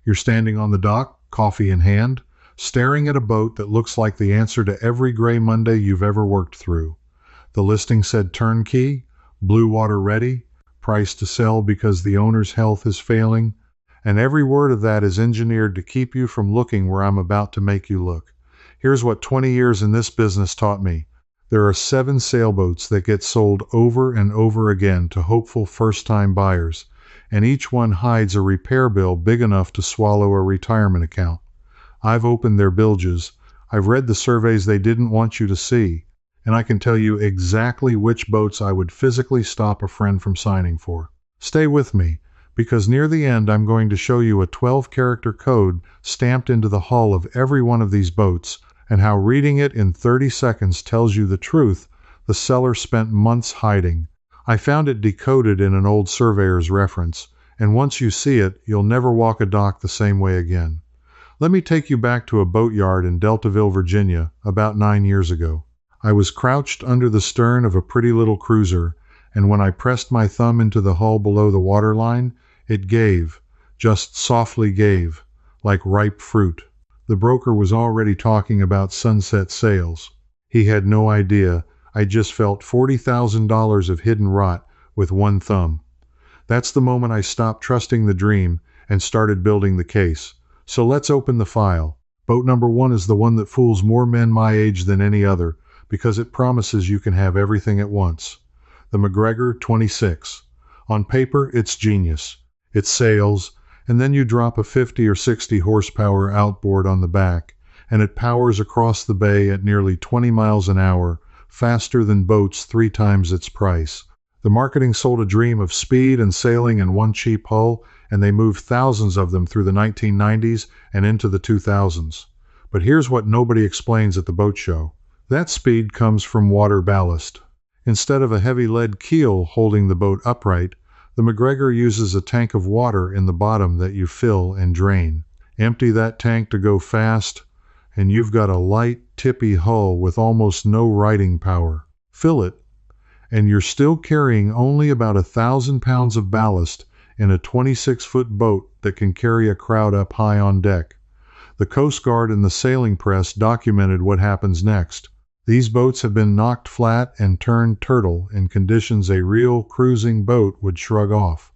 You're standing on the dock, coffee in hand, staring at a boat that looks like the answer to every gray Monday you've ever worked through. The listing said turnkey, bluewater-ready, price to sell because the owner's health is failing, and every word of that is engineered to keep you from looking where I'm about to make you look. Here's what 20 years in this business taught me. There are 7 sailboats that get sold over and over again to hopeful first-time buyers, and each one hides a repair bill big enough to swallow a retirement account. I've opened their bilges, I've read the surveys they didn't want you to see, and I can tell you exactly which boats I would physically stop a friend from signing for. Stay with me, because near the end I'm going to show you a 12-character code stamped into the hull of every one of these boats, and how reading it in 30 seconds tells you the truth the seller spent months hiding. I found it decoded in an old surveyor's reference, and once you see it, you'll never walk a dock the same way again. Let me take you back to a boatyard in Deltaville, Virginia, about 9 years ago. I was crouched under the stern of a pretty little cruiser, and when I pressed my thumb into the hull below the waterline, it gave, just softly gave, like ripe fruit. The broker was already talking about sunset sails. He had no idea I just felt $40,000 of hidden rot with one thumb. That's the moment I stopped trusting the dream and started building the case. So let's open the file. Boat number 1 is the one that fools more men my age than any other, because it promises you can have everything at once. The McGregor 26. On paper, it's genius. It sails, and then you drop a 50 or 60 horsepower outboard on the back, and it powers across the bay at nearly 20 miles an hour, faster than boats 3 times its price. The marketing sold a dream of speed and sailing in one cheap hull, and they moved thousands of them through the 1990s and into the 2000s. But here's what nobody explains at the boat show. That speed comes from water ballast. Instead of a heavy lead keel holding the boat upright, the McGregor uses a tank of water in the bottom that you fill and drain. Empty that tank to go fast, and you've got a light, tippy hull with almost no riding power. Fill it, and you're still carrying only about 1,000 pounds of ballast in a 26-foot boat that can carry a crowd up high on deck. The Coast Guard and the sailing press documented what happens next. These boats have been knocked flat and turned turtle in conditions a real cruising boat would shrug off.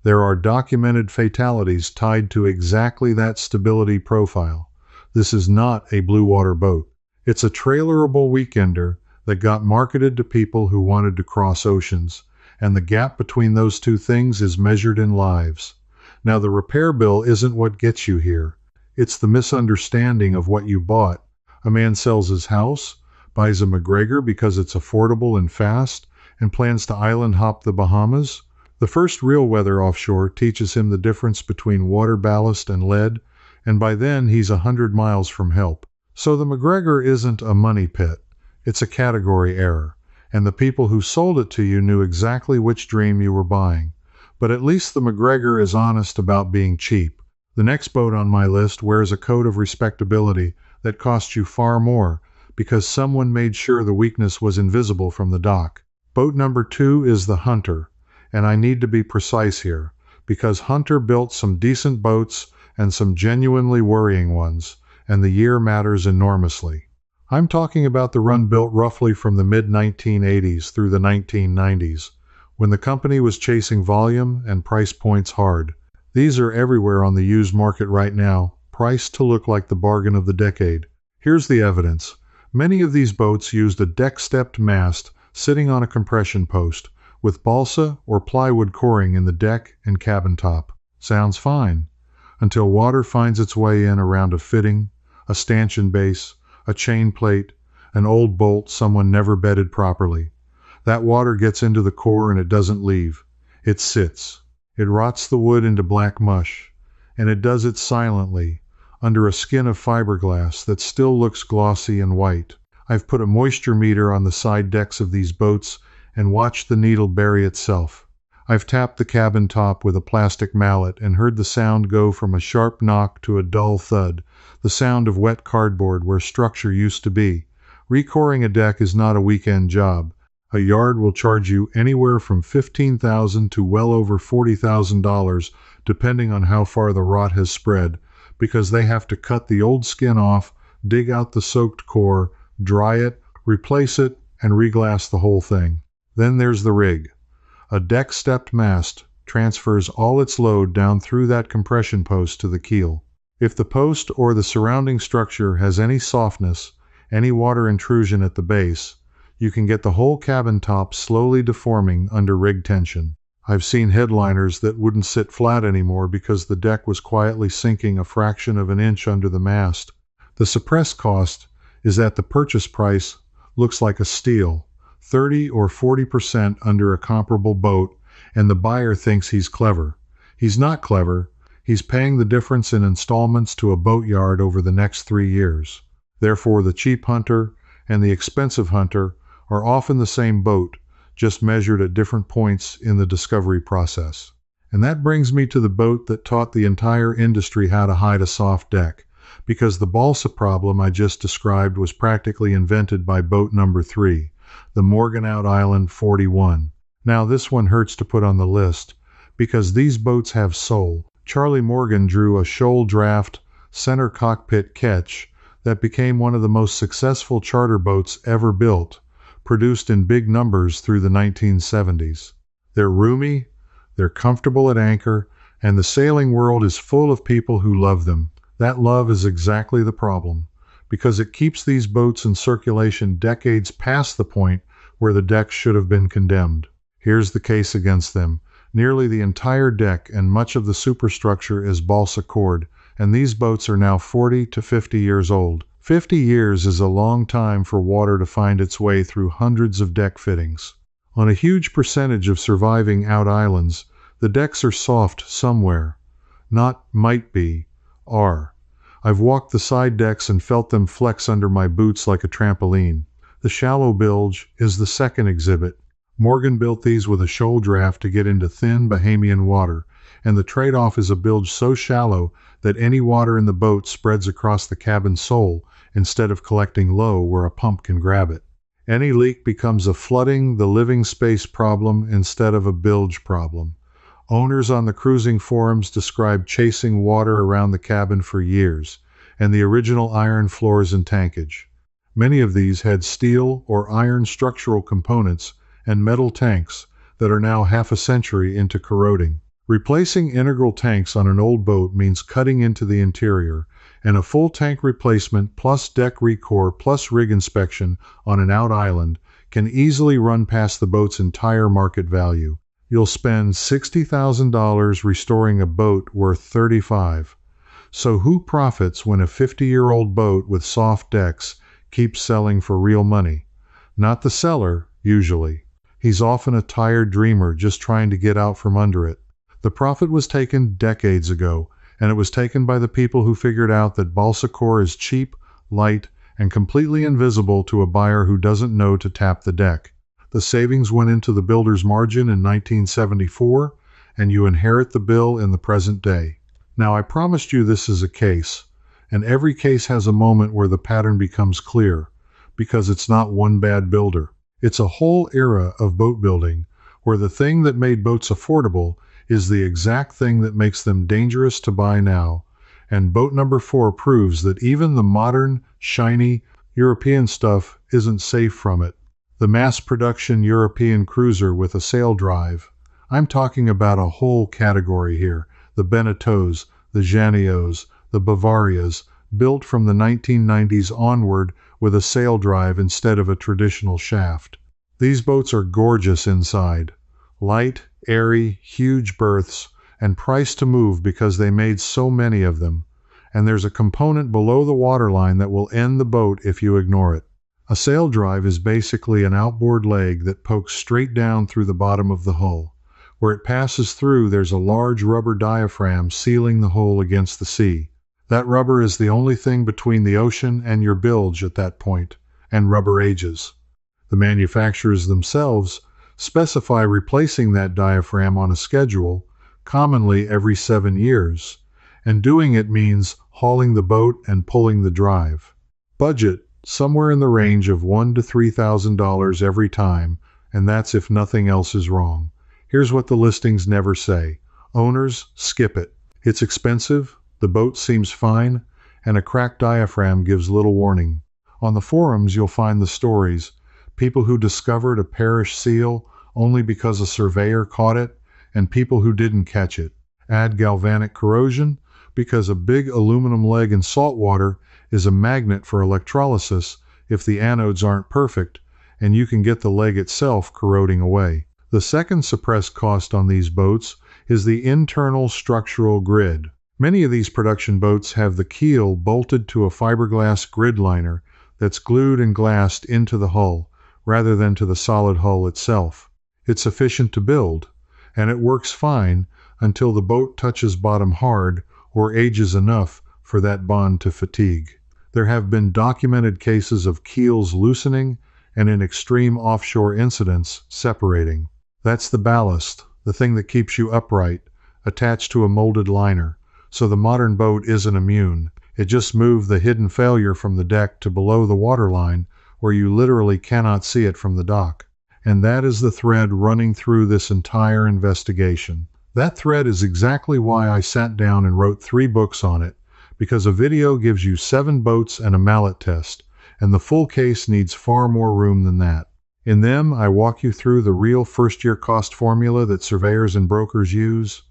There are documented fatalities tied to exactly that stability profile. This is not a blue water boat. It's a trailerable weekender that got marketed to people who wanted to cross oceans, and the gap between those two things is measured in lives. Now, the repair bill isn't what gets you here. It's the misunderstanding of what you bought. A man sells his house, buys a McGregor because it's affordable and fast, and plans to island hop the Bahamas. The first real weather offshore teaches him the difference between water ballast and lead, and by then he's 100 miles from help. So the McGregor isn't a money pit. It's a category error, and the people who sold it to you knew exactly which dream you were buying. But at least the McGregor is honest about being cheap. The next boat on my list wears a coat of respectability that costs you far more, because someone made sure the weakness was invisible from the dock. Boat number 2 is the Hunter, and I need to be precise here, because Hunter built some decent boats and some genuinely worrying ones, and the year matters enormously. I'm talking about the run built roughly from the mid-1980s through the 1990s, when the company was chasing volume and price points hard. These are everywhere on the used market right now, priced to look like the bargain of the decade. Here's the evidence. Many of these boats used a deck-stepped mast sitting on a compression post, with balsa or plywood coring in the deck and cabin top. Sounds fine, until water finds its way in around a fitting, a stanchion base, a chain plate, an old bolt someone never bedded properly. That water gets into the core and it doesn't leave. It sits. It rots the wood into black mush, and it does it silently, under a skin of fiberglass that still looks glossy and white. I've put a moisture meter on the side decks of these boats and watched the needle bury itself. I've tapped the cabin top with a plastic mallet and heard the sound go from a sharp knock to a dull thud, the sound of wet cardboard where structure used to be. Recoring a deck is not a weekend job. A yard will charge you anywhere from $15,000 to well over $40,000, depending on how far the rot has spread, because they have to cut the old skin off, dig out the soaked core, dry it, replace it, and reglass the whole thing. Then there's the rig. A deck-stepped mast transfers all its load down through that compression post to the keel. If the post or the surrounding structure has any softness, any water intrusion at the base, you can get the whole cabin top slowly deforming under rig tension. I've seen headliners that wouldn't sit flat anymore because the deck was quietly sinking a fraction of an inch under the mast. The suppressed cost is that the purchase price looks like a steal, 30 or 40% under a comparable boat, and the buyer thinks he's clever. He's not clever. He's paying the difference in installments to a boatyard over the next 3 years. Therefore, the cheap hunter and the expensive hunter are often the same boat, just measured at different points in the discovery process. And that brings me to the boat that taught the entire industry how to hide a soft deck, because the balsa problem I just described was practically invented by boat number 3, the Morgan Out Island 41. Now this one hurts to put on the list, because these boats have soul. Charlie Morgan drew a shoal draft center cockpit ketch that became one of the most successful charter boats ever built, produced in big numbers through the 1970s. They're roomy, they're comfortable at anchor, and the sailing world is full of people who love them. That love is exactly the problem, because it keeps these boats in circulation decades past the point where the decks should have been condemned. Here's the case against them. Nearly the entire deck and much of the superstructure is balsa cord, and these boats are now 40 to 50 years old. 50 years is a long time for water to find its way through hundreds of deck fittings. On a huge percentage of surviving out islands, the decks are soft somewhere. Not might be, are. I've walked the side decks and felt them flex under my boots like a trampoline. The shallow bilge is the second exhibit. Morgan built these with a shoal draft to get into thin Bahamian water, and the trade-off is a bilge so shallow that any water in the boat spreads across the cabin sole instead of collecting low where a pump can grab it. Any leak becomes a flooding the living space problem instead of a bilge problem. Owners on the cruising forums described chasing water around the cabin for years, and the original iron floors and tankage. Many of these had steel or iron structural components and metal tanks that are now half a century into corroding. Replacing integral tanks on an old boat means cutting into the interior, and a full tank replacement plus deck recore plus rig inspection on an out island can easily run past the boat's entire market value. You'll spend $60,000 restoring a boat worth $35,000. So who profits when a 50-year-old boat with soft decks keeps selling for real money? Not the seller, usually. He's often a tired dreamer just trying to get out from under it. The profit was taken decades ago, and it was taken by the people who figured out that balsa core is cheap, light, and completely invisible to a buyer who doesn't know to tap the deck. The savings went into the builder's margin in 1974, and you inherit the bill in the present day. Now, I promised you this is a case, and every case has a moment where the pattern becomes clear, because it's not one bad builder. It's a whole era of boat building where the thing that made boats affordable is the exact thing that makes them dangerous to buy now, and boat number 4 proves that even the modern, shiny, European stuff isn't safe from it. The mass-production European cruiser with a saildrive. I'm talking about a whole category here. The Beneteaus, the Janiots, the Bavarias, built from the 1990s onward with a saildrive instead of a traditional shaft. These boats are gorgeous inside. Light, airy, huge berths, and priced to move because they made so many of them. And there's a component below the waterline that will end the boat if you ignore it. A saildrive is basically an outboard leg that pokes straight down through the bottom of the hull. Where it passes through, there's a large rubber diaphragm sealing the hole against the sea. That rubber is the only thing between the ocean and your bilge at that point, and rubber ages. The manufacturers themselves specify replacing that diaphragm on a schedule, commonly every 7 years, and doing it means hauling the boat and pulling the drive. Budget, somewhere in the range of $1,000 to $3,000 every time, and that's if nothing else is wrong. Here's what the listings never say. Owners, skip it. It's expensive, the boat seems fine, and a cracked diaphragm gives little warning. On the forums you'll find the stories. People who discovered a perished seal only because a surveyor caught it, and people who didn't catch it. Add galvanic corrosion, because a big aluminum leg in salt water is a magnet for electrolysis if the anodes aren't perfect, and you can get the leg itself corroding away. The second suppressed cost on these boats is the internal structural grid. Many of these production boats have the keel bolted to a fiberglass grid liner that's glued and glassed into the hull, rather than to the solid hull itself. It's efficient to build, and it works fine until the boat touches bottom hard or ages enough for that bond to fatigue. There have been documented cases of keels loosening and in extreme offshore incidents separating. That's the ballast, the thing that keeps you upright, attached to a molded liner. So the modern boat isn't immune. It just moved the hidden failure from the deck to below the waterline, where you literally cannot see it from the dock. And that is the thread running through this entire investigation. That thread is exactly why I sat down and wrote 3 books on it, because a video gives you 7 boats and a mallet test, and the full case needs far more room than that. In them, I walk you through the real first-year cost formula that surveyors and brokers use,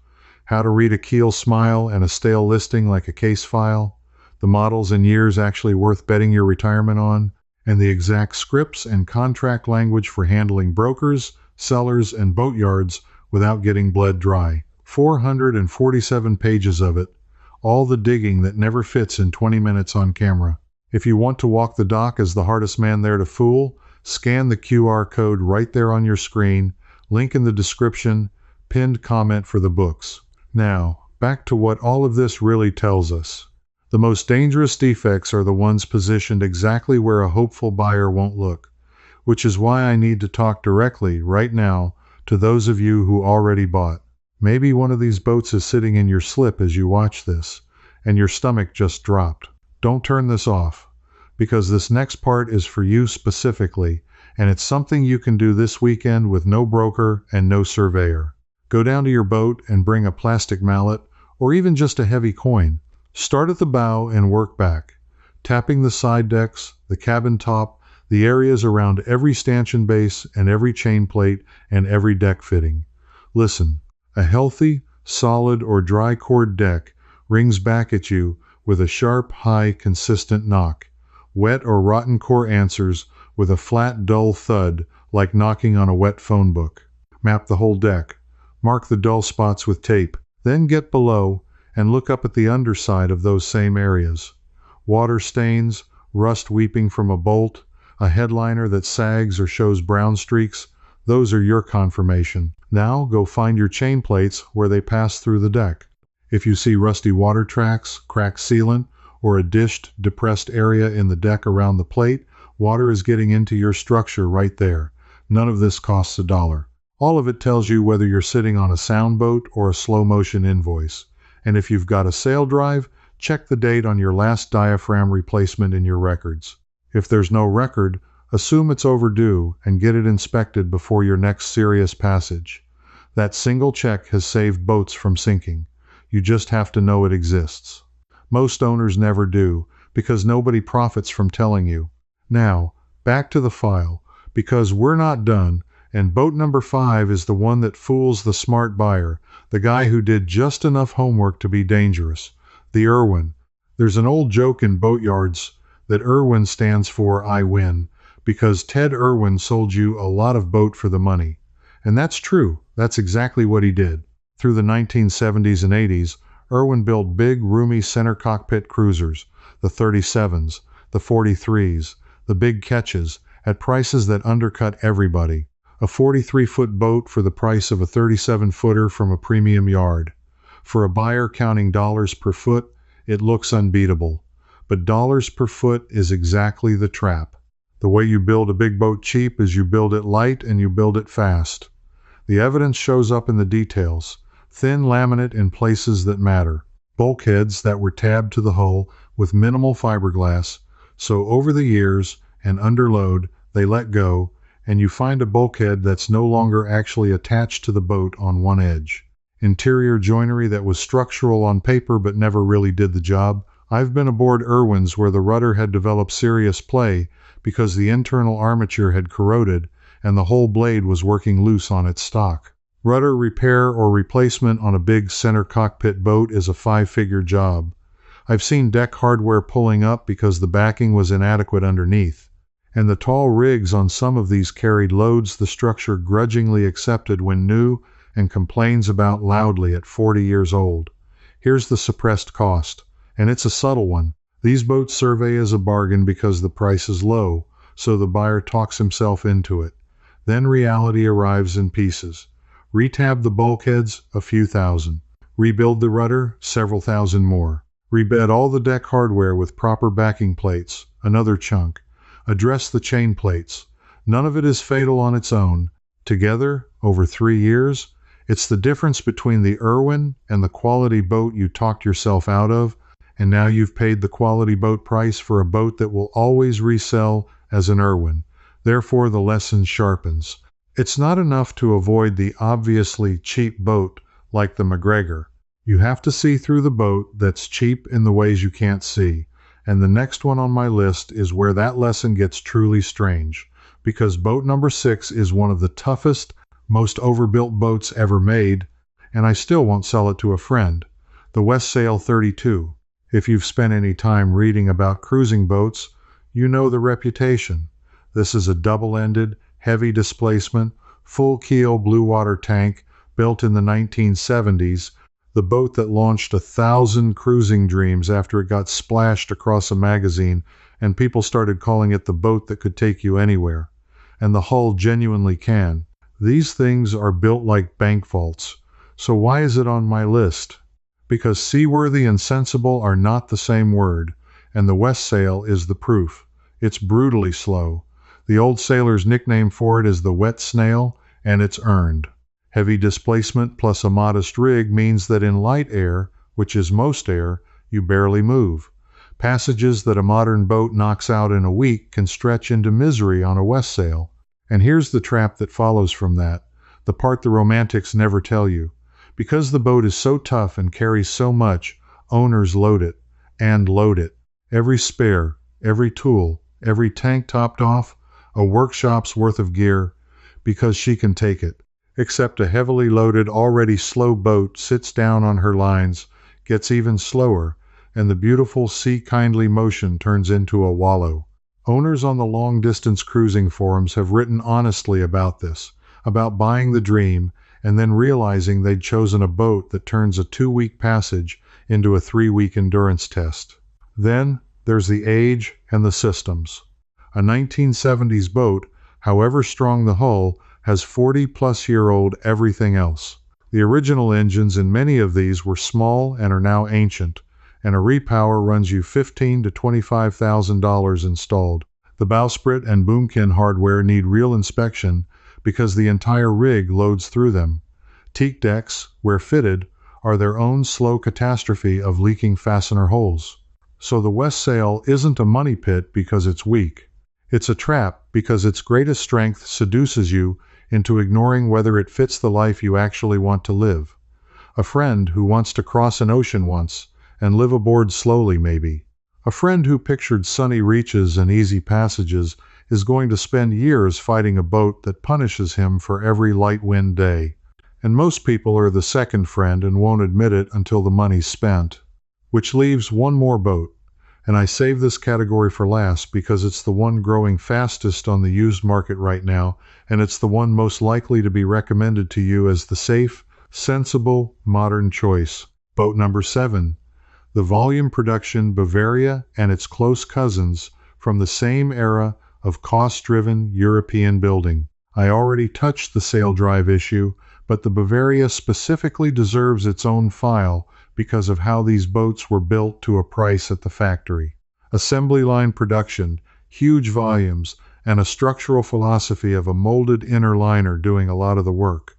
how to read a keel smile and a stale listing like a case file, the models and years actually worth betting your retirement on, and the exact scripts and contract language for handling brokers, sellers, and boatyards without getting bled dry. 447 pages of it, all the digging that never fits in 20 minutes on camera. If you want to walk the dock as the hardest man there to fool, scan the QR code right there on your screen, link in the description, pinned comment for the books. Now, back to what all of this really tells us. The most dangerous defects are the ones positioned exactly where a hopeful buyer won't look, which is why I need to talk directly, right now, to those of you who already bought. Maybe one of these boats is sitting in your slip as you watch this, and your stomach just dropped. Don't turn this off, because this next part is for you specifically, and it's something you can do this weekend with no broker and no surveyor. Go down to your boat and bring a plastic mallet, or even just a heavy coin. Start at the bow and work back, tapping the side decks, the cabin top, the areas around every stanchion base and every chain plate and every deck fitting. Listen, a healthy, solid, or dry cord deck rings back at you with a sharp, high, consistent knock. Wet or rotten core answers with a flat, dull thud like knocking on a wet phone book. Map the whole deck. Mark the dull spots with tape. Then get below and look up at the underside of those same areas. Water stains, rust weeping from a bolt, a headliner that sags or shows brown streaks, those are your confirmation. Now go find your chain plates where they pass through the deck. If you see rusty water tracks, cracked sealant, or a dished, depressed area in the deck around the plate, water is getting into your structure right there. None of this costs $1. All of it tells you whether you're sitting on a sound boat or a slow-motion invoice. And if you've got a saildrive, check the date on your last diaphragm replacement in your records. If there's no record, assume it's overdue and get it inspected before your next serious passage. That single check has saved boats from sinking. You just have to know it exists. Most owners never do, because nobody profits from telling you. Now, back to the file, because we're not done, and boat number 5 is the one that fools the smart buyer, the guy who did just enough homework to be dangerous, the Irwin. There's an old joke in boatyards that Irwin stands for I win, because Ted Irwin sold you a lot of boat for the money. And that's true, that's exactly what he did. Through the 1970s and 80s, Irwin built big, roomy center cockpit cruisers, the 37s, the 43s, the big catches, at prices that undercut everybody. A 43-foot boat for the price of a 37-footer from a premium yard. For a buyer counting dollars per foot, it looks unbeatable. But dollars per foot is exactly the trap. The way you build a big boat cheap is you build it light and you build it fast. The evidence shows up in the details. Thin laminate in places that matter. Bulkheads that were tabbed to the hull with minimal fiberglass, so over the years and under load, they let go, and you find a bulkhead that's no longer actually attached to the boat on one edge. Interior joinery that was structural on paper but never really did the job. I've been aboard Irwins where the rudder had developed serious play because the internal armature had corroded and the whole blade was working loose on its stock. Rudder repair or replacement on a big center cockpit boat is a five-figure job. I've seen deck hardware pulling up because the backing was inadequate underneath, and the tall rigs on some of these carried loads the structure grudgingly accepted when new and complains about loudly at 40 years old. Here's the suppressed cost, and it's a subtle one. These boats survey as a bargain because the price is low, so the buyer talks himself into it. Then reality arrives in pieces. Retab the bulkheads, a few thousand. Rebuild the rudder, several thousand more. Rebed all the deck hardware with proper backing plates, another chunk. Address the chain plates. None of it is fatal on its own. Together, over 3 years, it's the difference between the Irwin and the quality boat you talked yourself out of, and now you've paid the quality boat price for a boat that will always resell as an Irwin. Therefore, the lesson sharpens. It's not enough to avoid the obviously cheap boat like the McGregor. You have to see through the boat that's cheap in the ways you can't see. And the next one on my list is where that lesson gets truly strange, because boat number 6 is one of the toughest, most overbuilt boats ever made, and I still won't sell it to a friend. The Westsail 32. If you've spent any time reading about cruising boats, you know the reputation. This is a double-ended, heavy displacement, full keel blue water tank built in the 1970s, the boat that launched 1,000 cruising dreams after it got splashed across a magazine and people started calling it the boat that could take you anywhere. And the hull genuinely can. These things are built like bank vaults. So why is it on my list? Because seaworthy and sensible are not the same word, and the Westsail is the proof. It's brutally slow. The old sailor's nickname for it is the wet snail, and it's earned. Heavy displacement plus a modest rig means that in light air, which is most air, you barely move. Passages that a modern boat knocks out in a week can stretch into misery on a Westsail. And here's the trap that follows from that, the part the romantics never tell you. Because the boat is so tough and carries so much, owners load it, and load it. Every spare, every tool, every tank topped off, a workshop's worth of gear, because she can take it. Except a heavily loaded, already slow boat sits down on her lines, gets even slower, and the beautiful sea-kindly motion turns into a wallow. Owners on the long-distance cruising forums have written honestly about this, about buying the dream and then realizing they'd chosen a boat that turns a 2-week passage into a 3-week endurance test. Then there's the age and the systems. A 1970s boat, however strong the hull, has 40-plus-year-old everything else. The original engines in many of these were small and are now ancient, and a repower runs you $15,000 to $25,000 installed. The bowsprit and boomkin hardware need real inspection because the entire rig loads through them. Teak decks, where fitted, are their own slow catastrophe of leaking fastener holes. So the Westsail isn't a money pit because it's weak. It's a trap because its greatest strength seduces you into ignoring whether it fits the life you actually want to live. A friend who wants to cross an ocean once and live aboard slowly maybe. A friend who pictured sunny reaches and easy passages is going to spend years fighting a boat that punishes him for every light wind day. And most people are the second friend and won't admit it until the money's spent. Which leaves one more boat. And I save this category for last because it's the one growing fastest on the used market right now, and it's the one most likely to be recommended to you as the safe, sensible, modern choice. Boat number 7. The volume production Bavaria and its close cousins from the same era of cost-driven European building. I already touched the saildrive issue, but the Bavaria specifically deserves its own file because of how these boats were built to a price at the factory. Assembly line production, huge volumes, and a structural philosophy of a molded inner liner doing a lot of the work.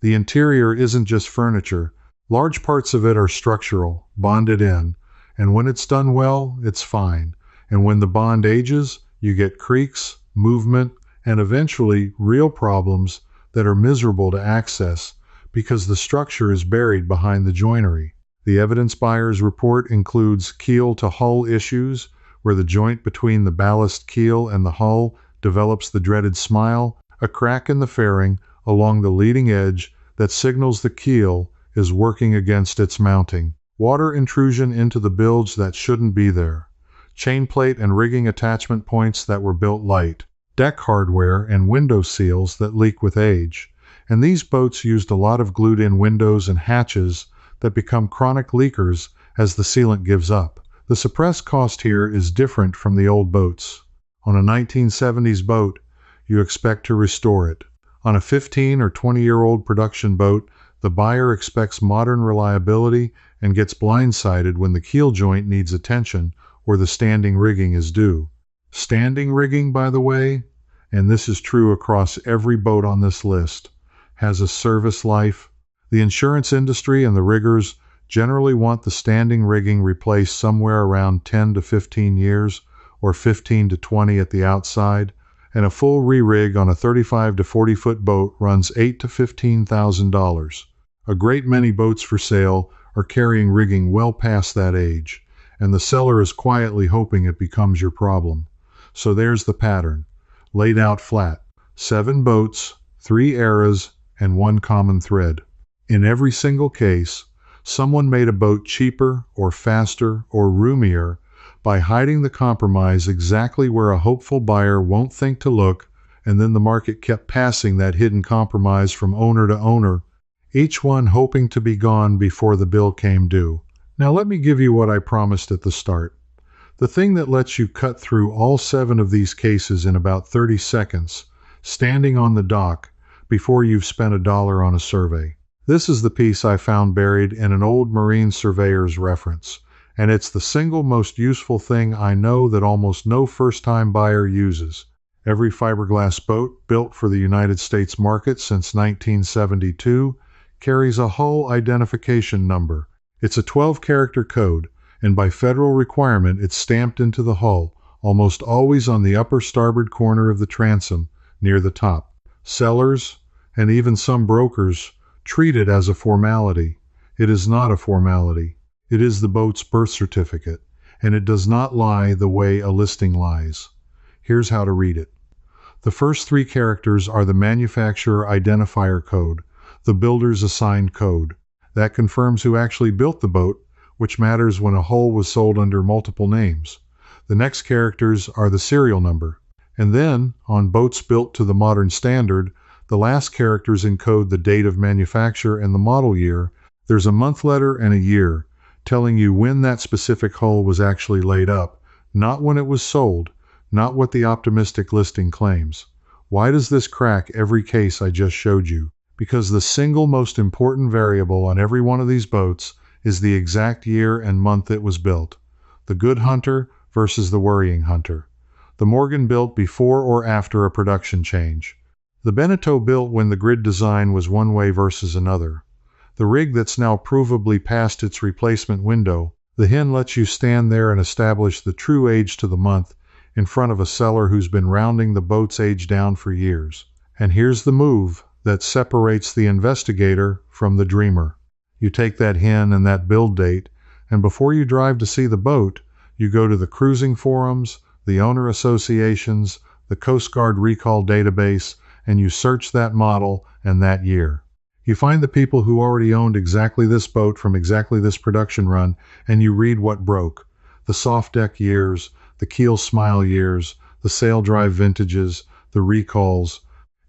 The interior isn't just furniture. Large parts of it are structural, bonded in, and when it's done well, it's fine. And when the bond ages, you get creaks, movement, and eventually real problems that are miserable to access because the structure is buried behind the joinery. The evidence buyer's report includes keel to hull issues, where the joint between the ballast keel and the hull develops the dreaded smile, a crack in the fairing along the leading edge that signals the keel is working against its mounting. Water intrusion into the bilge that shouldn't be there. Chain plate and rigging attachment points that were built light. Deck hardware and window seals that leak with age. And these boats used a lot of glued-in windows and hatches that become chronic leakers as the sealant gives up. The suppressed cost here is different from the old boats. On a 1970s boat, you expect to restore it. On a 15 or 20-year-old production boat, the buyer expects modern reliability and gets blindsided when the keel joint needs attention or the standing rigging is due. Standing rigging, by the way, and this is true across every boat on this list, has a service life. The insurance industry and the riggers generally want the standing rigging replaced somewhere around 10 to 15 years, or 15 to 20 at the outside, and a full re-rig on a 35 to 40-foot boat runs $8,000 to $15,000. A great many boats for sale are carrying rigging well past that age, and the seller is quietly hoping it becomes your problem. So there's the pattern, laid out flat. 7 boats, 3 eras, and 1 common thread. In every single case, someone made a boat cheaper or faster or roomier by hiding the compromise exactly where a hopeful buyer won't think to look, and then the market kept passing that hidden compromise from owner to owner, each one hoping to be gone before the bill came due. Now let me give you what I promised at the start. The thing that lets you cut through all 7 of these cases in about 30 seconds, standing on the dock before you've spent $1 on a survey. This is the piece I found buried in an old marine surveyor's reference, and it's the single most useful thing I know that almost no first-time buyer uses. Every fiberglass boat built for the United States market since 1972 carries a hull identification number. It's a 12-character code, and by federal requirement it's stamped into the hull, almost always on the upper starboard corner of the transom, near the top. Sellers, and even some brokers, treat it as a formality. It is not a formality. It is the boat's birth certificate, and it does not lie the way a listing lies. Here's how to read it. The first 3 characters are the manufacturer identifier code, the builder's assigned code. That confirms who actually built the boat, which matters when a hull was sold under multiple names. The next characters are the serial number. And then, on boats built to the modern standard, the last characters encode the date of manufacture and the model year. There's a month letter and a year, telling you when that specific hull was actually laid up, not when it was sold, not what the optimistic listing claims. Why does this crack every case I just showed you? Because the single most important variable on every one of these boats is the exact year and month it was built. The good hunter versus the worrying hunter. The Morgan built before or after a production change. The Beneteau built when the grid design was one way versus another. The rig that's now provably past its replacement window. The hen lets you stand there and establish the true age to the month in front of a seller who's been rounding the boat's age down for years. And here's the move that separates the investigator from the dreamer. You take that hen and that build date, and before you drive to see the boat, you go to the cruising forums, the owner associations, the Coast Guard recall database, and you search that model and that year. You find the people who already owned exactly this boat from exactly this production run, and you read what broke. The soft deck years, the keel smile years, the saildrive vintages, the recalls.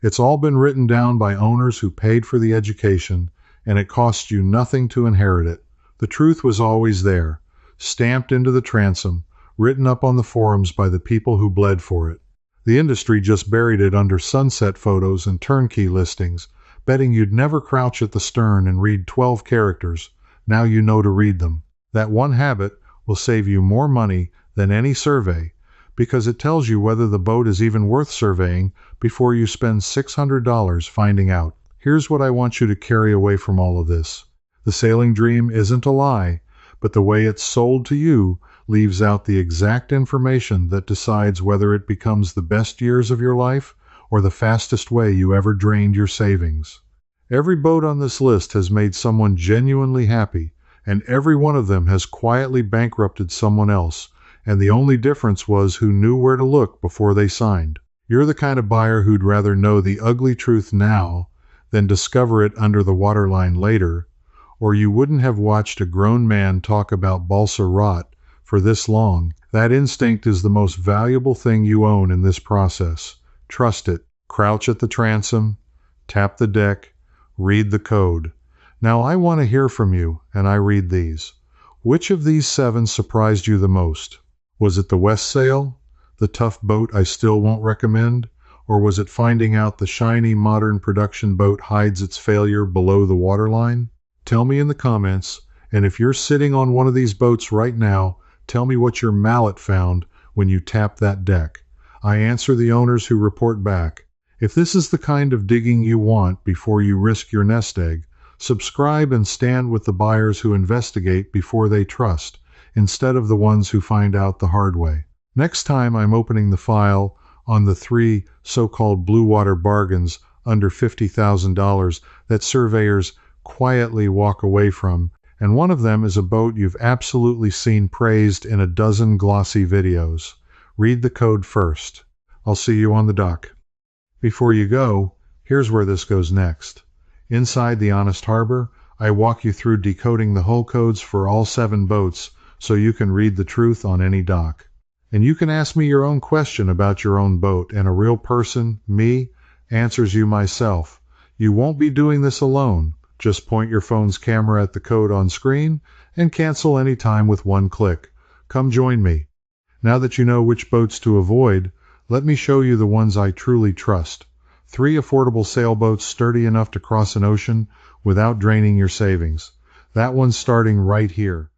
It's all been written down by owners who paid for the education, and it cost you nothing to inherit it. The truth was always there, stamped into the transom, written up on the forums by the people who bled for it. The industry just buried it under sunset photos and turnkey listings, betting you'd never crouch at the stern and read 12 characters. Now you know to read them. That one habit will save you more money than any survey, because it tells you whether the boat is even worth surveying before you spend $600 finding out. Here's what I want you to carry away from all of this. The sailing dream isn't a lie, but the way it's sold to you leaves out the exact information that decides whether it becomes the best years of your life or the fastest way you ever drained your savings. Every boat on this list has made someone genuinely happy, and every one of them has quietly bankrupted someone else, and the only difference was who knew where to look before they signed. You're the kind of buyer who'd rather know the ugly truth now than discover it under the waterline later, or you wouldn't have watched a grown man talk about balsa rot for this long. That instinct is the most valuable thing you own in this process. Trust it. Crouch at the transom, tap the deck, read the code. Now I want to hear from you, and I read these. Which of these 7 surprised you the most? Was it the West Sail, the tough boat I still won't recommend? Or was it finding out the shiny modern production boat hides its failure below the waterline? Tell me in the comments, and if you're sitting on one of these boats right now, tell me what your mallet found when you tapped that deck. I answer the owners who report back. If this is the kind of digging you want before you risk your nest egg, subscribe and stand with the buyers who investigate before they trust, instead of the ones who find out the hard way. Next time I'm opening the file on the 3 so-called blue water bargains under $50,000 that surveyors quietly walk away from, and one of them is a boat you've absolutely seen praised in a dozen glossy videos. Read the code first. I'll see you on the dock. Before you go, here's where this goes next. Inside the Honest Harbor, I walk you through decoding the hull codes for all 7 boats so you can read the truth on any dock. And you can ask me your own question about your own boat, and a real person, me, answers you myself. You won't be doing this alone. Just point your phone's camera at the code on screen and cancel any time with one click. Come join me. Now that you know which boats to avoid, let me show you the ones I truly trust. 3 affordable sailboats sturdy enough to cross an ocean without draining your savings. That one's starting right here.